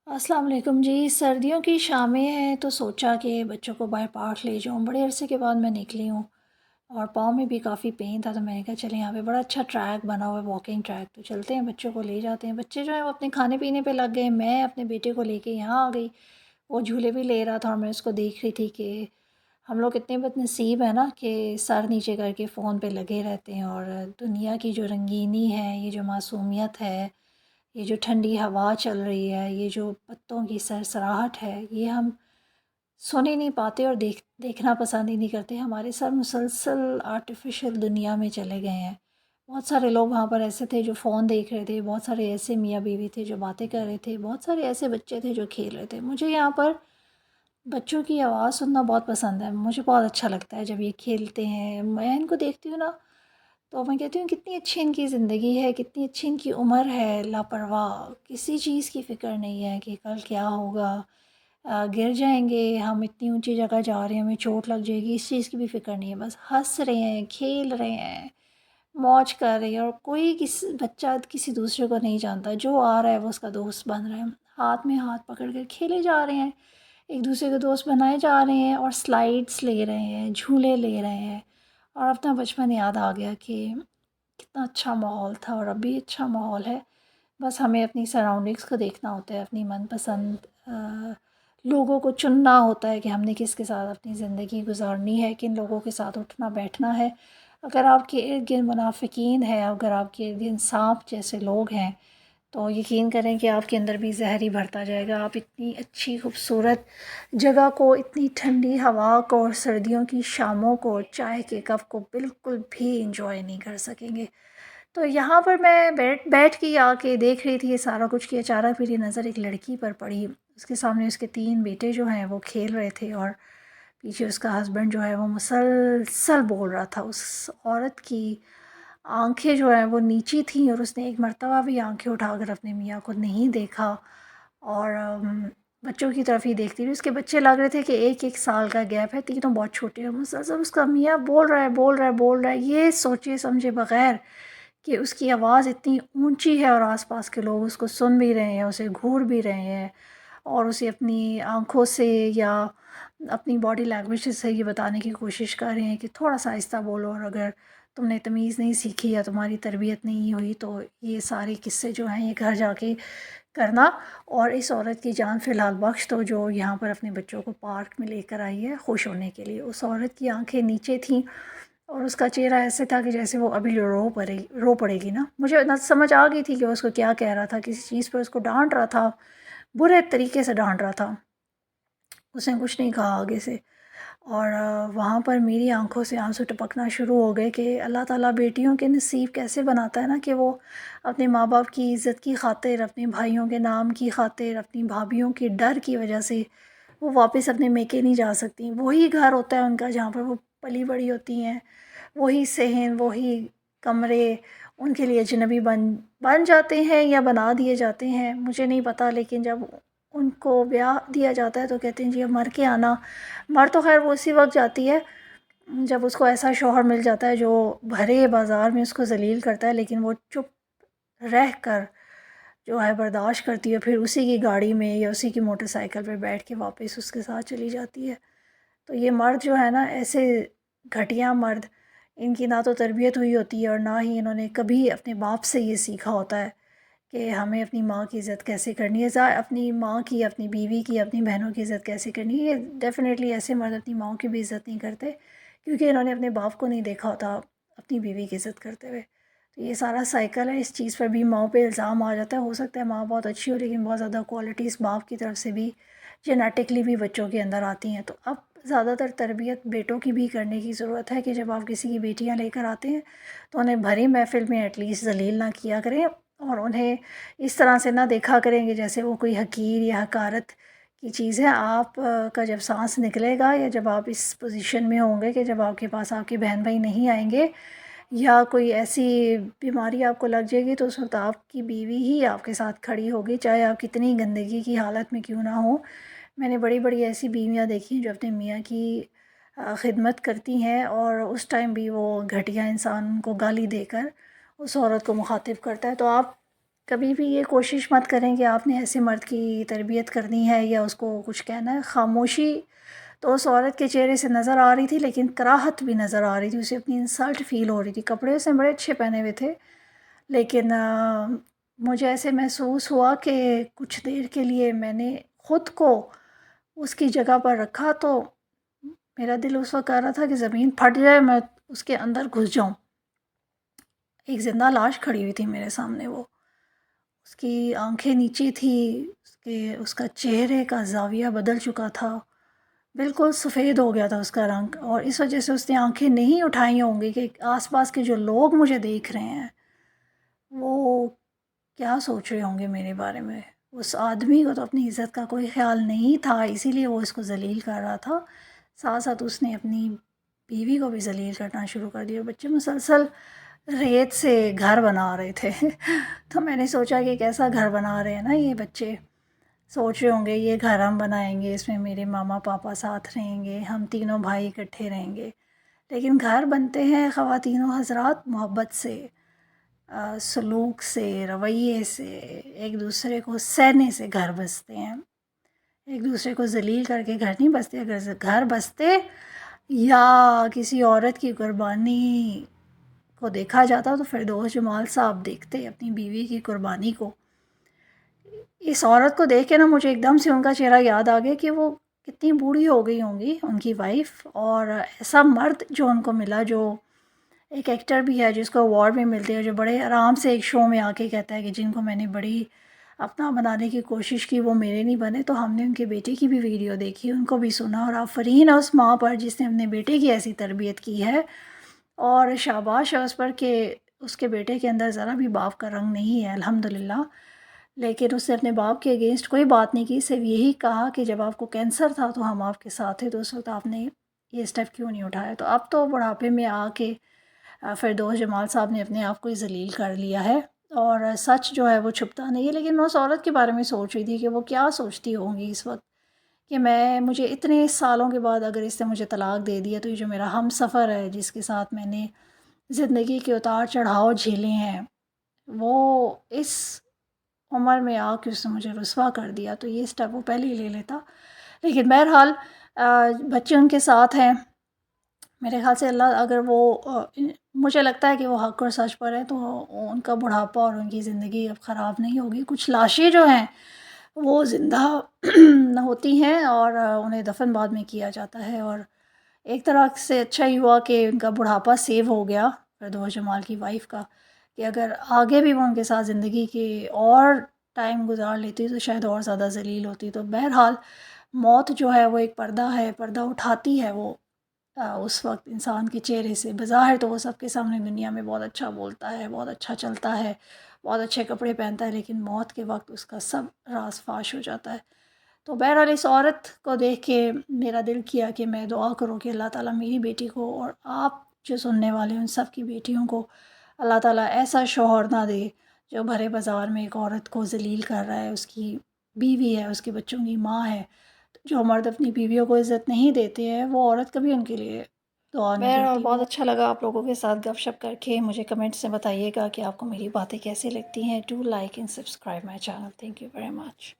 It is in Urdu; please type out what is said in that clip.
السلام علیکم جی، سردیوں کی شامیں ہیں تو سوچا کہ بچوں کو باہر پارک لے جاؤں۔ بڑے عرصے کے بعد میں نکلی ہوں اور پاؤں میں بھی کافی پین تھا، تو میں نے کہا چلیں یہاں پہ بڑا اچھا ٹریک بنا ہوا ہے، واکنگ ٹریک، تو چلتے ہیں بچوں کو لے جاتے ہیں۔ بچے جو ہیں وہ اپنے کھانے پینے پہ لگ گئے، میں اپنے بیٹے کو لے کے یہاں آ گئی۔ وہ جھولے بھی لے رہا تھا اور میں اس کو دیکھ رہی تھی کہ ہم لوگ اتنے بد نصیب ہیں نا کہ سر نیچے کر کے فون پہ لگے رہتے ہیں، اور دنیا کی جو رنگینی ہے، یہ جو معصومیت ہے، یہ جو ٹھنڈی ہوا چل رہی ہے، یہ جو پتوں کی سرسراہٹ ہے، یہ ہم سن ہی نہیں پاتے اور دیکھنا پسند ہی نہیں کرتے۔ ہمارے سر مسلسل آرٹیفیشل دنیا میں چلے گئے ہیں۔ بہت سارے لوگ وہاں پر ایسے تھے جو فون دیکھ رہے تھے، بہت سارے ایسے میاں بیوی تھے جو باتیں کر رہے تھے، بہت سارے ایسے بچے تھے جو کھیل رہے تھے۔ مجھے یہاں پر بچوں کی آواز سننا بہت پسند ہے، مجھے بہت اچھا لگتا ہے جب یہ کھیلتے ہیں۔ میں ان کو دیکھتی ہوں نا تو میں کہتی ہوں کتنی اچھی ان کی زندگی ہے، کتنی اچھی ان کی عمر ہے، لاپرواہ، کسی چیز کی فکر نہیں ہے کہ کل کیا ہوگا، گر جائیں گے، ہم اتنی اونچی جگہ جا رہے ہیں، ہمیں چوٹ لگ جائے گی، اس چیز کی بھی فکر نہیں ہے۔ بس ہنس رہے ہیں، کھیل رہے ہیں، موج کر رہے ہیں، اور کوئی بچہ کسی دوسرے کو نہیں جانتا، جو آ رہا ہے وہ اس کا دوست بن رہا ہے۔ ہاتھ میں ہاتھ پکڑ کر کھیلے جا رہے ہیں، ایک دوسرے کے دوست بنائے جا رہے ہیں، اور سلائڈس لے رہے ہیں، جھولے لے رہے ہیں، اور اپنا بچپن یاد آ گیا کہ کتنا اچھا ماحول تھا، اور اب بھی اچھا ماحول ہے۔ بس ہمیں اپنی سراؤنڈنگس کو دیکھنا ہوتا ہے، اپنی من پسند لوگوں کو چننا ہوتا ہے کہ ہم نے کس کے ساتھ اپنی زندگی گزارنی ہے، کن لوگوں کے ساتھ اٹھنا بیٹھنا ہے۔ اگر آپ کے ارد گرد منافقین ہیں، اگر آپ کے ارد گرد سانپ جیسے لوگ ہیں، تو یقین کریں کہ آپ کے اندر بھی زہر ہی بھرتا جائے گا۔ آپ اتنی اچھی خوبصورت جگہ کو، اتنی ٹھنڈی ہوا کو، اور سردیوں کی شاموں کو، چائے کے کپ کو بالکل بھی انجوائے نہیں کر سکیں گے۔ تو یہاں پر میں بیٹھ کے آ کے دیکھ رہی تھی یہ سارا کچھ، کہ اچانک میری نظر ایک لڑکی پر پڑی۔ اس کے سامنے اس کے 3 بیٹے جو ہیں وہ کھیل رہے تھے، اور پیچھے اس کا ہسبینڈ جو ہے وہ مسلسل بول رہا تھا۔ اس عورت کی آنکھیں جو ہیں وہ نیچی تھیں، اور اس نے ایک مرتبہ بھی آنکھیں اٹھا کر اپنے میاں کو نہیں دیکھا، اور بچوں کی طرف ہی دیکھتی رہی۔ اس کے بچے لگ رہے تھے کہ ایک ایک سال کا گیپ ہے، تینوں بہت چھوٹے ہیں۔ مسلسل اس کا میاں بول رہا ہے، بول رہا ہے، بول رہا ہے، یہ سوچے سمجھے بغیر کہ اس کی آواز اتنی اونچی ہے، اور آس پاس کے لوگ اس کو سن بھی رہے ہیں، اسے گھور بھی رہے ہیں، اور اسے اپنی آنکھوں سے یا اپنی باڈی لینگویج سے یہ بتانے کی کوشش کر رہے ہیں کہ تھوڑا سا آہستہ بولو، اور اگر تم نے تمیز نہیں سیکھی یا تمہاری تربیت نہیں ہوئی تو یہ سارے قصے جو ہیں یہ گھر جا کے کرنا۔ اور اس عورت کی جان فی الحال بخش دو جو یہاں پر اپنے بچوں کو پارک میں لے کر آئی ہے خوش ہونے کے لیے۔ اس عورت کی آنکھیں نیچے تھیں، اور اس کا چہرہ ایسے تھا کہ جیسے وہ ابھی رو پڑے گی نا۔ مجھے نہ سمجھ آ گئی تھی کہ وہ اس کو کیا کہہ رہا تھا، کسی چیز پر اس کو ڈانٹ رہا تھا، برے طریقے سے ڈانٹ رہا تھا۔ اس نے کچھ نہیں کہا آگے سے، اور وہاں پر میری آنکھوں سے آنسو ٹپکنا شروع ہو گئے کہ اللہ تعالیٰ بیٹیوں کے نصیب کیسے بناتا ہے نا، کہ وہ اپنے ماں باپ کی عزت کی خاطر، اپنے بھائیوں کے نام کی خاطر، اپنی بھابھیوں کے ڈر کی وجہ سے وہ واپس اپنے میکے نہیں جا سکتی۔ وہی گھر ہوتا ہے ان کا جہاں پر وہ پلی بڑی ہوتی ہیں، وہی صحن، وہی کمرے ان کے لیے اجنبی بن جاتے ہیں یا بنا دیے جاتے ہیں، مجھے نہیں پتہ۔ لیکن جب ان کو بیاہ دیا جاتا ہے تو کہتے ہیں جی اب مر کے آنا۔ مر تو خیر وہ اسی وقت جاتی ہے جب اس کو ایسا شوہر مل جاتا ہے جو بھرے بازار میں اس کو ذلیل کرتا ہے، لیکن وہ چپ رہ کر جو ہے برداشت کرتی ہے، پھر اسی کی گاڑی میں یا اسی کی موٹر سائیکل پہ بیٹھ کے واپس اس کے ساتھ چلی جاتی ہے۔ تو یہ مرد جو ہے نا، ایسے گھٹیا مرد، ان کی نہ تو تربیت ہوئی ہوتی ہے، اور نہ ہی انہوں نے کبھی اپنے باپ سے یہ سیکھا ہوتا ہے کہ ہمیں اپنی ماں کی عزت کیسے کرنی ہے، اپنی ماں کی، اپنی بیوی کی، اپنی بہنوں کی عزت کیسے کرنی ہے۔ یہ ڈیفینیٹلی ایسے مرد اپنی ماں کی بھی عزت نہیں کرتے، کیونکہ انہوں نے اپنے باپ کو نہیں دیکھا ہوتا اپنی بیوی کی عزت کرتے ہوئے۔ تو یہ سارا سائیکل ہے، اس چیز پر بھی ماں پہ الزام آ جاتا ہے۔ ہو سکتا ہے ماں بہت اچھی ہو، لیکن بہت زیادہ کوالٹیز باپ کی طرف سے بھی جینیٹکلی بھی بچوں کے اندر آتی ہیں۔ تو اب زیادہ تر تربیت بیٹوں کی بھی کرنے کی ضرورت ہے، کہ جب آپ کسی کی بیٹیاں لے کر آتے ہیں تو انہیں بھری محفل میں ایٹ لیسٹ ذلیل نہ کیا کریں، اور انہیں اس طرح سے نہ دیکھا کریں کہ جیسے وہ کوئی حقیر یا حقارت کی چیز ہے۔ آپ کا جب سانس نکلے گا، یا جب آپ اس پوزیشن میں ہوں گے کہ جب آپ کے پاس آپ کے بہن بھائی نہیں آئیں گے، یا کوئی ایسی بیماری آپ کو لگ جائے گی، تو اس وقت آپ کی بیوی ہی آپ کے ساتھ کھڑی ہوگی، چاہے آپ کتنی گندگی کی حالت میں کیوں نہ ہوں۔ میں نے بڑی بڑی ایسی بیویاں دیکھی ہیں جو اپنے میاں کی خدمت کرتی ہیں، اور اس ٹائم بھی وہ گھٹیا انسان کو گالی دے کر اس عورت کو مخاطب کرتا ہے۔ تو آپ کبھی بھی یہ کوشش مت کریں کہ آپ نے ایسے مرد کی تربیت کرنی ہے یا اس کو کچھ کہنا ہے. خاموشی تو اس عورت کے چہرے سے نظر آ رہی تھی، لیکن کراہت بھی نظر آ رہی تھی، اسے اپنی انسلٹ فیل ہو رہی تھی. کپڑے اس نے بڑے اچھے پہنے ہوئے تھے، لیکن مجھے ایسے محسوس ہوا کہ کچھ دیر کے لیے میں نے خود کو اس کی جگہ پر رکھا تو میرا دل اس وقت کہہ رہا تھا کہ زمین پھٹ جائے، میں اس کے اندر گھس جاؤں. ایک زندہ لاش کھڑی ہوئی تھی میرے سامنے. وہ اس کی آنکھیں نیچے تھی، اس کا چہرے کا زاویہ بدل چکا تھا، بالکل سفید ہو گیا تھا اس کا رنگ. اور اس وجہ سے اس نے آنکھیں نہیں اٹھائی ہوں گی کہ آس پاس کے جو لوگ مجھے دیکھ رہے ہیں وہ کیا سوچ رہے ہوں گے میرے بارے میں. اس آدمی کو تو اپنی عزت کا کوئی خیال نہیں تھا، اسی لیے وہ اس کو ذلیل کر رہا تھا. ساتھ ساتھ اس نے اپنی بیوی کو بھی ذلیل کرنا شروع کر دیا. بچے مسلسل ریت سے گھر بنا رہے تھے تو میں نے سوچا کہ کیسا گھر بنا رہے ہیں نا یہ بچے. سوچ رہے ہوں گے یہ گھر ہم بنائیں گے، اس میں میرے ماما پاپا ساتھ رہیں گے، ہم تینوں بھائی اکٹھے رہیں گے. لیکن گھر بنتے ہیں خواتین و حضرات محبت سے، سلوک سے، رویے سے، ایک دوسرے کو سہنے سے گھر بستے ہیں. ایک دوسرے کو ذلیل کر کے گھر نہیں بستے. اگر گھر بستے یا کسی عورت کی قربانی کو دیکھا جاتا تو فردوس جمال صاحب دیکھتے اپنی بیوی کی قربانی کو. اس عورت کو دیکھ کے نا مجھے ایک دم سے ان کا چہرہ یاد آ گیا کہ وہ کتنی بوڑھی ہو گئی ہوں گی ان کی وائف، اور ایسا مرد جو ان کو ملا، جو ایک ایکٹر بھی ہے جس کو ایوارڈ بھی ملتے ہیں، جو بڑے آرام سے ایک شو میں آ کے کہتا ہے کہ جن کو میں نے بڑی اپنا بنانے کی کوشش کی وہ میرے نہیں بنے. تو ہم نے ان کے بیٹے کی بھی ویڈیو دیکھی، ان کو بھی سنا، اور آفرین ہے اس ماں پر جس نے اپنے بیٹے کی ایسی تربیت کی ہے، اور شاباش ہے اس پر کہ اس کے بیٹے کے اندر ذرا بھی باپ کا رنگ نہیں ہے الحمدللہ. لیکن اس نے اپنے باپ کے اگینسٹ کوئی بات نہیں کی، صرف یہی کہا کہ جب آپ کو کینسر تھا تو ہم آپ کے ساتھ تھے، تو اس وقت آپ نے یہ اسٹیپ کیوں نہیں اٹھایا. تو اب تو بڑھاپے میں آ کے فردوس جمال صاحب نے اپنے آپ کو ہی ذلیل کر لیا ہے، اور سچ جو ہے وہ چھپتا نہیں ہے. لیکن میں اس عورت کے بارے میں سوچ رہی تھی کہ وہ کیا سوچتی ہوں گی اس وقت کہ مجھے اتنے سالوں کے بعد اگر اس نے مجھے طلاق دے دیا تو یہ جو میرا ہم سفر ہے جس کے ساتھ میں نے زندگی کے اتار چڑھاؤ جھیلے ہیں، وہ اس عمر میں آ کے اس نے مجھے رسوا کر دیا، تو یہ اسٹیپ وہ پہلے ہی لے لیتا. لیکن بہرحال بچے ان کے ساتھ ہیں. میرے خیال سے اللہ اگر وہ مجھے لگتا ہے کہ وہ حق اور سچ پر ہے تو ان کا بڑھاپا اور ان کی زندگی اب خراب نہیں ہوگی. کچھ لاشیں جو ہیں وہ زندہ ہوتی ہیں اور انہیں دفن بعد میں کیا جاتا ہے، اور ایک طرح سے اچھا ہی ہوا کہ ان کا بڑھاپا سیو ہو گیا فردوس جمال کی وائف کا، کہ اگر آگے بھی وہ ان کے ساتھ زندگی کے اور ٹائم گزار لیتی تو شاید اور زیادہ ذلیل ہوتی. تو بہرحال موت جو ہے وہ ایک پردہ ہے، پردہ اٹھاتی ہے وہ اس وقت انسان کے چہرے سے. بظاہر تو وہ سب کے سامنے دنیا میں بہت اچھا بولتا ہے، بہت اچھا چلتا ہے، بہت اچھے کپڑے پہنتا ہے، لیکن موت کے وقت اس کا سب راز فاش ہو جاتا ہے. تو بہرحال اس عورت کو دیکھ کے میرا دل کیا کہ میں دعا کروں کہ اللہ تعالیٰ میری بیٹی کو اور آپ جو سننے والے ان سب کی بیٹیوں کو اللہ تعالیٰ ایسا شوہر نہ دے جو بھرے بازار میں ایک عورت کو ذلیل کر رہا ہے، اس کی بیوی ہے، اس کے بچوں کی ماں ہے. جو مرد اپنی بیویوں کو عزت نہیں دیتے ہیں وہ عورت کبھی ان کے لیے دعا نہیں کرتی. بہرحال بہت اچھا لگا آپ لوگوں کے ساتھ گپ شپ کر کے. مجھے کمنٹس میں بتائیے گا کہ آپ کو میری باتیں کیسی لگتی ہیں. Do like and subscribe my channel. Thank you very much.